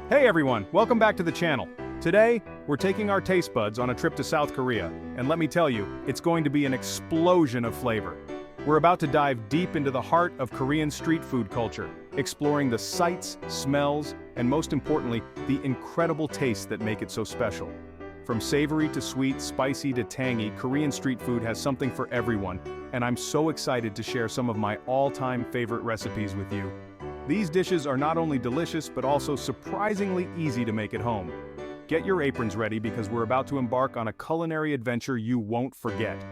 Hey everyone, welcome back to the channel. Today, we're taking our taste buds on a trip to South Korea, and let me tell you, it's going to be an explosion of flavor. We're about to dive deep into the heart of Korean street food culture, exploring the sights, smells, and most importantly, the incredible tastes that make it so special. From savory to sweet, spicy to tangy, Korean street food has something for everyone, and I'm so excited to share some of my all-time favorite recipes with you. These dishes are not only delicious but also surprisingly easy to make at home. Get your aprons ready because we're about to embark on a culinary adventure you won't forget.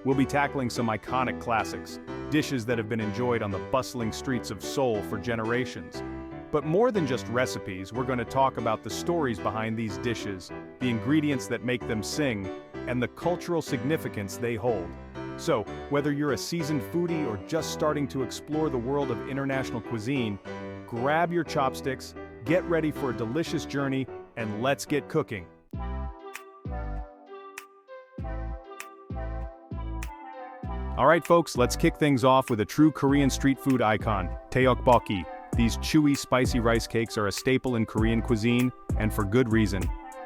We'll be tackling some iconic classics, dishes that have been enjoyed on the bustling streets of Seoul for generations. But more than just recipes, we're going to talk about the stories behind these dishes, the ingredients that make them sing, and the cultural significance they hold. So, whether you're a seasoned foodie or just starting to explore the world of international cuisine, grab your chopsticks, get ready for a delicious journey, and let's get cooking. Alright folks, let's kick things off with a true Korean street food icon, Teok Baki. These chewy, spicy rice cakes are a staple in Korean cuisine, and for good reason.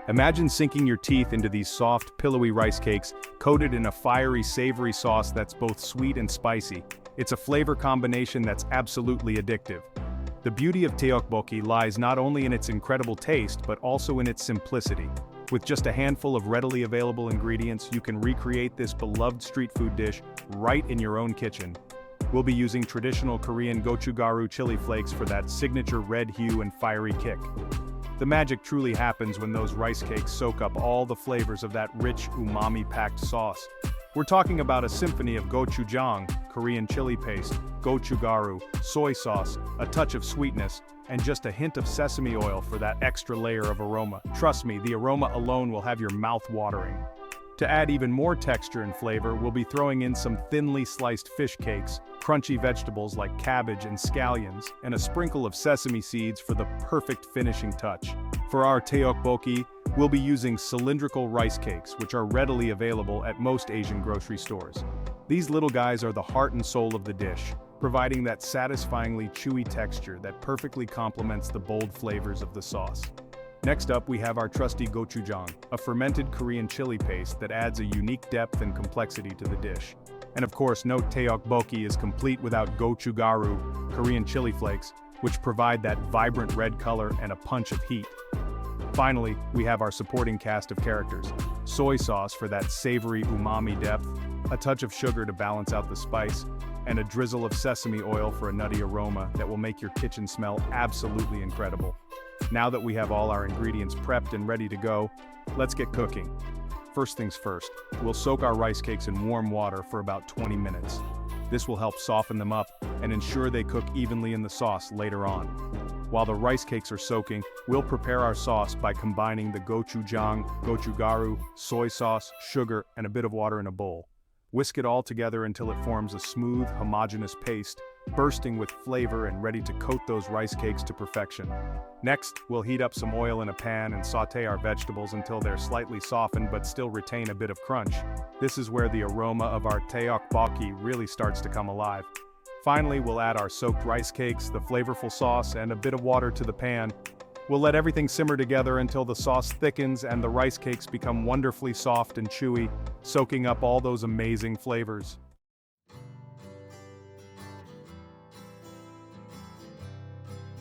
Imagine sinking your teeth into these soft, pillowy rice cakes, coated in a fiery, savory sauce that's both sweet and spicy. It's a flavor combination that's absolutely addictive. The beauty of tteokbokki lies not only in its incredible taste, but also in its simplicity. With just a handful of readily available ingredients, you can recreate this beloved street food dish right in your own kitchen. We'll be using traditional Korean gochugaru chili flakes for that signature red hue and fiery kick. The magic truly happens when those rice cakes soak up all the flavors of that rich, umami-packed sauce. We're talking about a symphony of gochujang, Korean chili paste, gochugaru, soy sauce, a touch of sweetness, and just a hint of sesame oil for that extra layer of aroma. Trust me, the aroma alone will have your mouth watering. To add even more texture and flavor, we'll be throwing in some thinly sliced fish cakes, crunchy vegetables like cabbage and scallions, and a sprinkle of sesame seeds for the perfect finishing touch. For our tteokbokki, we'll be using cylindrical rice cakes, which are readily available at most Asian grocery stores. These little guys are the heart and soul of the dish, providing that satisfyingly chewy texture that perfectly complements the bold flavors of the sauce. Next up, we have our trusty gochujang, a fermented Korean chili paste that adds a unique depth and complexity to the dish. And of course, no tteokbokki is complete without gochugaru, Korean chili flakes, which provide that vibrant red color and a punch of heat. Finally, we have our supporting cast of characters. Soy sauce for that savory umami depth, a touch of sugar to balance out the spice, and a drizzle of sesame oil for a nutty aroma that will make your kitchen smell absolutely incredible. Now that we have all our ingredients prepped and ready to go, let's get cooking. First things first, we'll soak our rice cakes in warm water for about 20 minutes. This will help soften them up and ensure they cook evenly in the sauce later on. While the rice cakes are soaking, we'll prepare our sauce by combining the gochujang, gochugaru, soy sauce, sugar, and a bit of water in a bowl. Whisk it all together until it forms a smooth, homogeneous paste, bursting with flavor and ready to coat those rice cakes to perfection. Next, we'll heat up some oil in a pan and saute our vegetables until they're slightly softened but still retain a bit of crunch. This is where the aroma of our tteokbokki really starts to come alive. Finally, we'll add our soaked rice cakes, the flavorful sauce, and a bit of water to the pan. We'll let everything simmer together until the sauce thickens and the rice cakes become wonderfully soft and chewy, soaking up all those amazing flavors.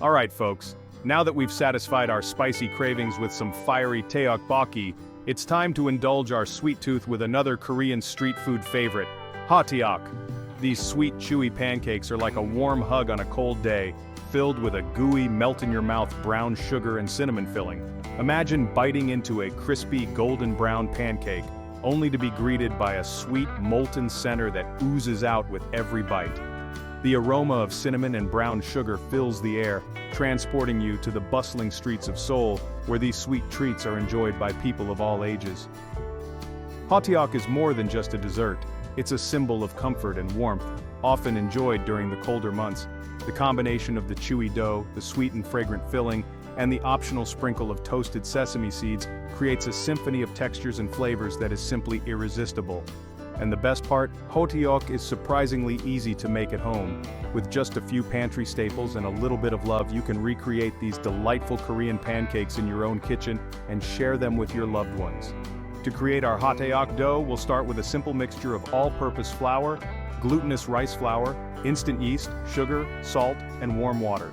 Alright folks, now that we've satisfied our spicy cravings with some fiery tteokbokki, it's time to indulge our sweet tooth with another Korean street food favorite, hotteok. These sweet, chewy pancakes are like a warm hug on a cold day, filled with a gooey, melt-in-your-mouth brown sugar and cinnamon filling. Imagine biting into a crispy, golden brown pancake, only to be greeted by a sweet, molten center that oozes out with every bite. The aroma of cinnamon and brown sugar fills the air, transporting you to the bustling streets of Seoul, where these sweet treats are enjoyed by people of all ages. Hotteok is more than just a dessert. It's a symbol of comfort and warmth, often enjoyed during the colder months. The combination of the chewy dough, the sweet and fragrant filling, and the optional sprinkle of toasted sesame seeds creates a symphony of textures and flavors that is simply irresistible. And the best part, hotteok is surprisingly easy to make at home. With just a few pantry staples and a little bit of love, you can recreate these delightful Korean pancakes in your own kitchen and share them with your loved ones. To create our hotteok dough, we'll start with a simple mixture of all-purpose flour, glutinous rice flour, instant yeast, sugar, salt, and warm water.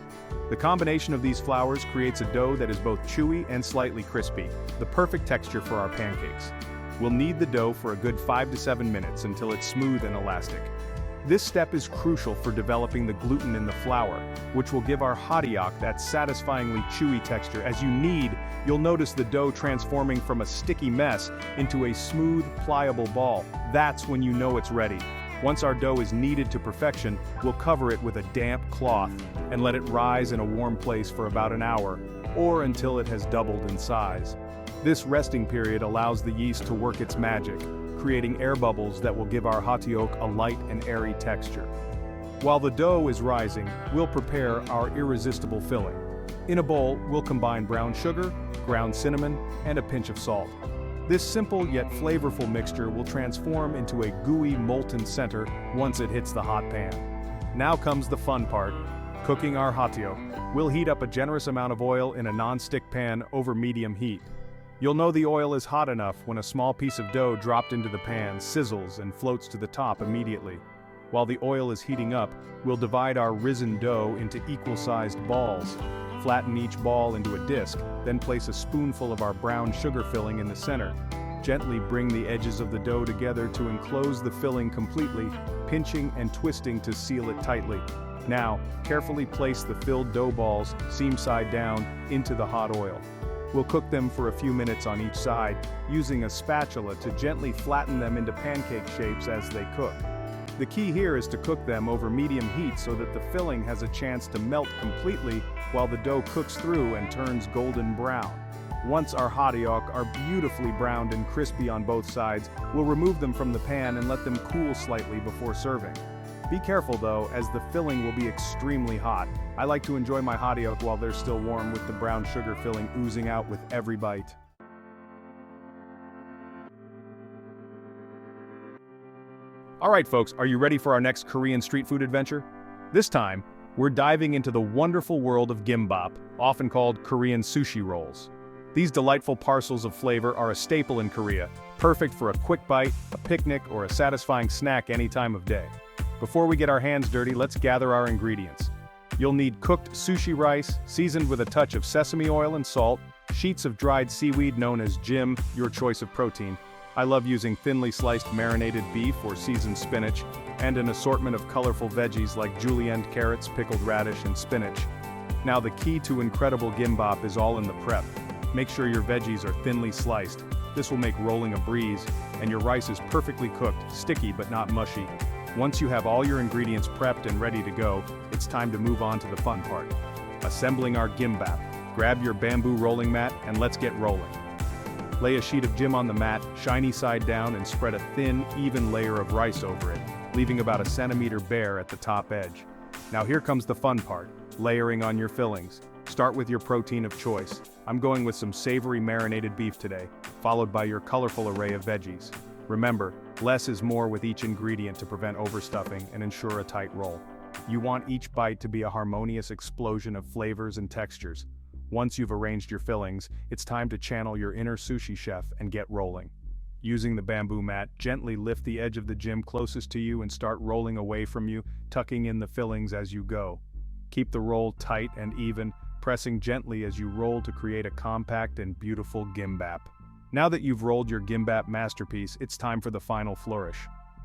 The combination of these flours creates a dough that is both chewy and slightly crispy, the perfect texture for our pancakes. We'll knead the dough for a good 5 to 7 minutes until it's smooth and elastic. This step is crucial for developing the gluten in the flour, which will give our hotteok that satisfyingly chewy texture. As you knead, you'll notice the dough transforming from a sticky mess into a smooth, pliable ball. That's when you know it's ready. Once our dough is kneaded to perfection, we'll cover it with a damp cloth and let it rise in a warm place for about an hour, or until it has doubled in size. This resting period allows the yeast to work its magic, creating air bubbles that will give our hotteok a light and airy texture. While the dough is rising, we'll prepare our irresistible filling. In a bowl, we'll combine brown sugar, ground cinnamon, and a pinch of salt. This simple yet flavorful mixture will transform into a gooey molten center once it hits the hot pan. Now comes the fun part, cooking our hotteok. We'll heat up a generous amount of oil in a non-stick pan over medium heat. You'll know the oil is hot enough when a small piece of dough dropped into the pan sizzles and floats to the top immediately. While the oil is heating up, we'll divide our risen dough into equal-sized balls. Flatten each ball into a disc, then place a spoonful of our brown sugar filling in the center. Gently bring the edges of the dough together to enclose the filling completely, pinching and twisting to seal it tightly. Now, carefully place the filled dough balls, seam side down, into the hot oil. We'll cook them for a few minutes on each side, using a spatula to gently flatten them into pancake shapes as they cook. The key here is to cook them over medium heat so that the filling has a chance to melt completely while the dough cooks through and turns golden brown. Once our hotteok are beautifully browned and crispy on both sides, we'll remove them from the pan and let them cool slightly before serving. Be careful though, as the filling will be extremely hot. I like to enjoy my hotteok while they're still warm, with the brown sugar filling oozing out with every bite. Alright folks, are you ready for our next Korean street food adventure? This time, we're diving into the wonderful world of Gimbap, often called Korean sushi rolls. These delightful parcels of flavor are a staple in Korea, perfect for a quick bite, a picnic, or a satisfying snack any time of day. Before we get our hands dirty, let's gather our ingredients. You'll need cooked sushi rice, seasoned with a touch of sesame oil and salt, sheets of dried seaweed known as jim, your choice of protein. I love using thinly sliced marinated beef or seasoned spinach, and an assortment of colorful veggies like julienne carrots, pickled radish, and spinach. Now the key to incredible gimbap is all in the prep. Make sure your veggies are thinly sliced. This will make rolling a breeze, and your rice is perfectly cooked, sticky but not mushy. Once you have all your ingredients prepped and ready to go, it's time to move on to the fun part. Assembling our gimbap. Grab your bamboo rolling mat and let's get rolling. Lay a sheet of jim on the mat, shiny side down, and spread a thin, even layer of rice over it, leaving about a centimeter bare at the top edge. Now here comes the fun part, layering on your fillings. Start with your protein of choice. I'm going with some savory marinated beef today, followed by your colorful array of veggies. Remember, less is more with each ingredient to prevent overstuffing and ensure a tight roll. You want each bite to be a harmonious explosion of flavors and textures. Once you've arranged your fillings, it's time to channel your inner sushi chef and get rolling. Using the bamboo mat, gently lift the edge of the jim closest to you and start rolling away from you, tucking in the fillings as you go. Keep the roll tight and even, pressing gently as you roll to create a compact and beautiful gimbap. Now that you've rolled your gimbap masterpiece, it's time for the final flourish.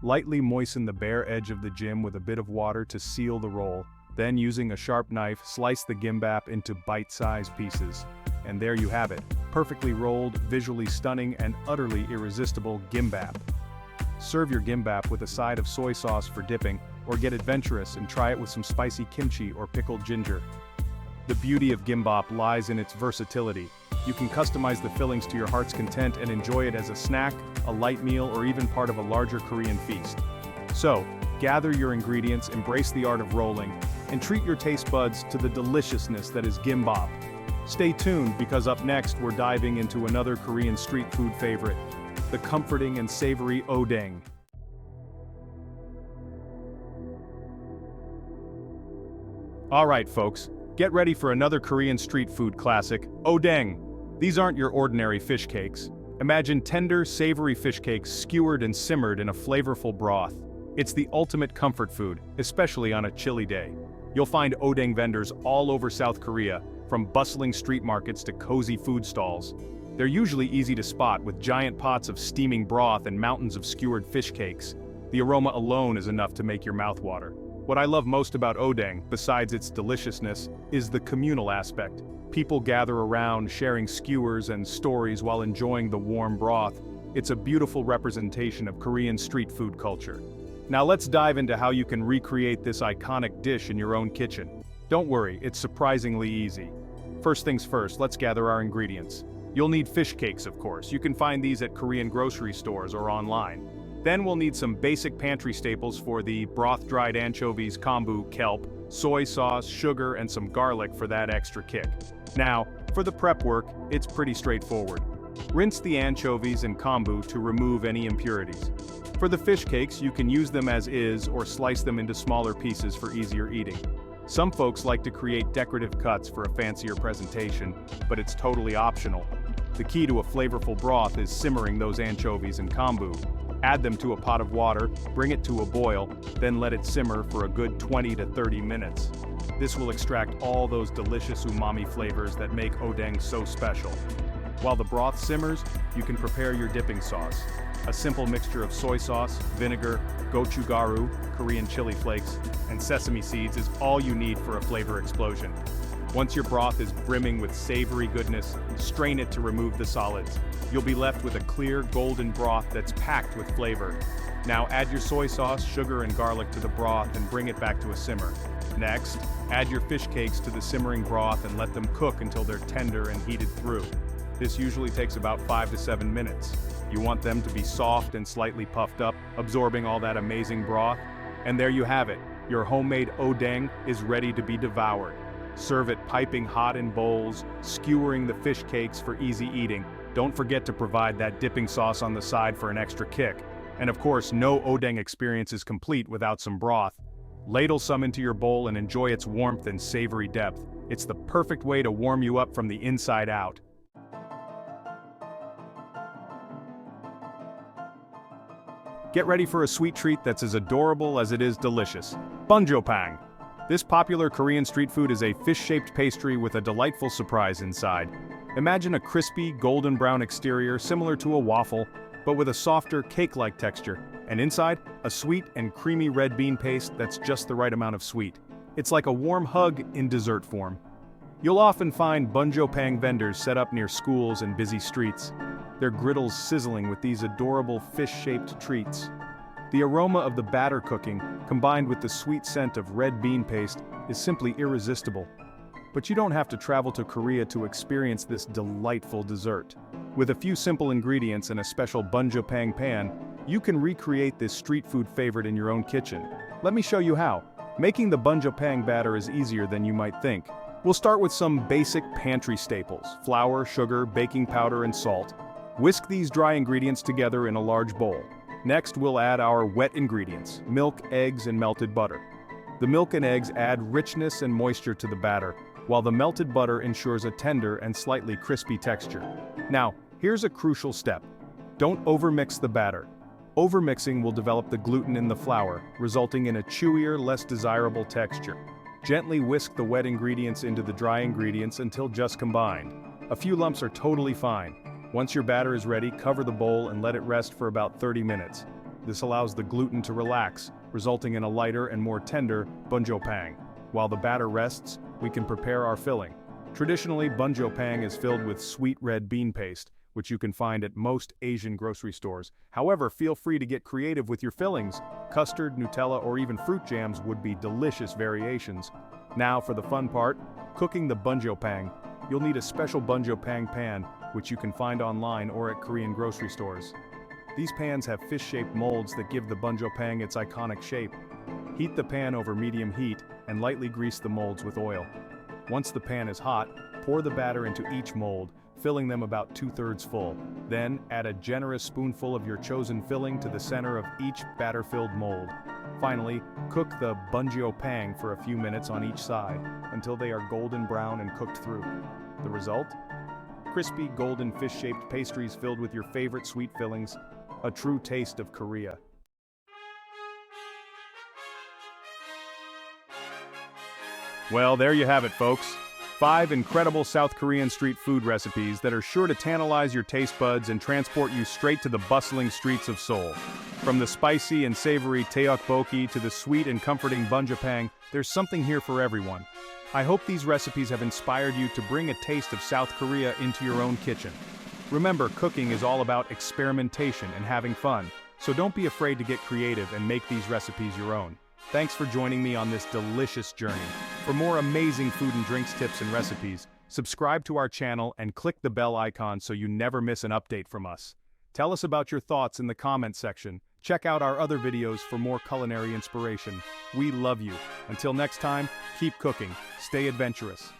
Lightly moisten the bare edge of the jim with a bit of water to seal the roll. Then, using a sharp knife, slice the gimbap into bite-sized pieces. And there you have it, perfectly rolled, visually stunning, and utterly irresistible gimbap. Serve your gimbap with a side of soy sauce for dipping, or get adventurous and try it with some spicy kimchi or pickled ginger. The beauty of gimbap lies in its versatility. You can customize the fillings to your heart's content and enjoy it as a snack, a light meal, or even part of a larger Korean feast. So, gather your ingredients, embrace the art of rolling, and treat your taste buds to the deliciousness that is gimbap. Stay tuned, because up next we're diving into another Korean street food favorite, the comforting and savory Odang. Alright folks, get ready for another Korean street food classic, Odang. These aren't your ordinary fish cakes. Imagine tender, savory fish cakes skewered and simmered in a flavorful broth. It's the ultimate comfort food, especially on a chilly day. You'll find Odang vendors all over South Korea, from bustling street markets to cozy food stalls. They're usually easy to spot with giant pots of steaming broth and mountains of skewered fish cakes. The aroma alone is enough to make your mouth water. What I love most about Odang, besides its deliciousness, is the communal aspect. People gather around, sharing skewers and stories while enjoying the warm broth. It's a beautiful representation of Korean street food culture. Now let's dive into how you can recreate this iconic dish in your own kitchen. Don't worry, it's surprisingly easy. First things first, let's gather our ingredients. You'll need fish cakes, of course. You can find these at Korean grocery stores or online. Then we'll need some basic pantry staples for the broth-dried anchovies, kombu, kelp, soy sauce, sugar, and some garlic for that extra kick. Now, for the prep work, it's pretty straightforward. Rinse the anchovies and kombu to remove any impurities. For the fish cakes, you can use them as is or slice them into smaller pieces for easier eating. Some folks like to create decorative cuts for a fancier presentation, but it's totally optional. The key to a flavorful broth is simmering those anchovies and kombu. Add them to a pot of water, bring it to a boil, then let it simmer for a good 20 to 30 minutes. This will extract all those delicious umami flavors that make Odang so special. While the broth simmers, you can prepare your dipping sauce. A simple mixture of soy sauce, vinegar, gochugaru, Korean chili flakes, and sesame seeds is all you need for a flavor explosion. Once your broth is brimming with savory goodness, strain it to remove the solids. You'll be left with a clear, golden broth that's packed with flavor. Now add your soy sauce, sugar, and garlic to the broth and bring it back to a simmer. Next, add your fish cakes to the simmering broth and let them cook until they're tender and heated through. This usually takes about 5 to 7 minutes. You want them to be soft and slightly puffed up, absorbing all that amazing broth. And there you have it. Your homemade Odang is ready to be devoured. Serve it piping hot in bowls, skewering the fish cakes for easy eating. Don't forget to provide that dipping sauce on the side for an extra kick. And of course, no Odang experience is complete without some broth. Ladle some into your bowl and enjoy its warmth and savory depth. It's the perfect way to warm you up from the inside out. Get ready for a sweet treat that's as adorable as it is delicious. Bungo Pang. This popular Korean street food is a fish-shaped pastry with a delightful surprise inside. Imagine a crispy, golden brown exterior similar to a waffle, but with a softer, cake-like texture. And inside, a sweet and creamy red bean paste that's just the right amount of sweet. It's like a warm hug in dessert form. You'll often find Bungo Pang vendors set up near schools and busy streets, their griddles sizzling with these adorable fish-shaped treats. The aroma of the batter cooking, combined with the sweet scent of red bean paste, is simply irresistible. But you don't have to travel to Korea to experience this delightful dessert. With a few simple ingredients and a special Bungo Pang pan, you can recreate this street food favorite in your own kitchen. Let me show you how. Making the Bungo Pang batter is easier than you might think. We'll start with some basic pantry staples: flour, sugar, baking powder, and salt. Whisk these dry ingredients together in a large bowl. Next, we'll add our wet ingredients: milk, eggs, and melted butter. The milk and eggs add richness and moisture to the batter, while the melted butter ensures a tender and slightly crispy texture. Now, here's a crucial step. Don't overmix the batter. Overmixing will develop the gluten in the flour, resulting in a chewier, less desirable texture. Gently whisk the wet ingredients into the dry ingredients until just combined. A few lumps are totally fine. Once your batter is ready, cover the bowl and let it rest for about 30 minutes. This allows the gluten to relax, resulting in a lighter and more tender Bungo Pang. While the batter rests, we can prepare our filling. Traditionally, Bungo Pang is filled with sweet red bean paste, which you can find at most Asian grocery stores. However, feel free to get creative with your fillings. Custard, Nutella, or even fruit jams would be delicious variations. Now for the fun part, cooking the Bungo Pang. You'll need a special Bungo Pang pan, which you can find online or at Korean grocery stores. These pans have fish-shaped molds that give the Bungo Pang its iconic shape. Heat the pan over medium heat and lightly grease the molds with oil. Once the pan is hot, pour the batter into each mold, filling them about 2/3 full. Then, add a generous spoonful of your chosen filling to the center of each batter-filled mold. Finally, cook the Bungo Pang for a few minutes on each side until they are golden brown and cooked through. The result? Crispy golden fish-shaped pastries filled with your favorite sweet fillings, a true taste of Korea. Well, there you have it, folks. 5 incredible South Korean street food recipes that are sure to tantalize your taste buds and transport you straight to the bustling streets of Seoul. From the spicy and savory tteokbokki to the sweet and comforting Bungo Pang, there's something here for everyone. I hope these recipes have inspired you to bring a taste of South Korea into your own kitchen. Remember, cooking is all about experimentation and having fun, so don't be afraid to get creative and make these recipes your own. Thanks for joining me on this delicious journey. For more amazing food and drinks tips and recipes, subscribe to our channel and click the bell icon so you never miss an update from us. Tell us about your thoughts in the comment section. Check out our other videos for more culinary inspiration. We love you. Until next time, keep cooking, stay adventurous.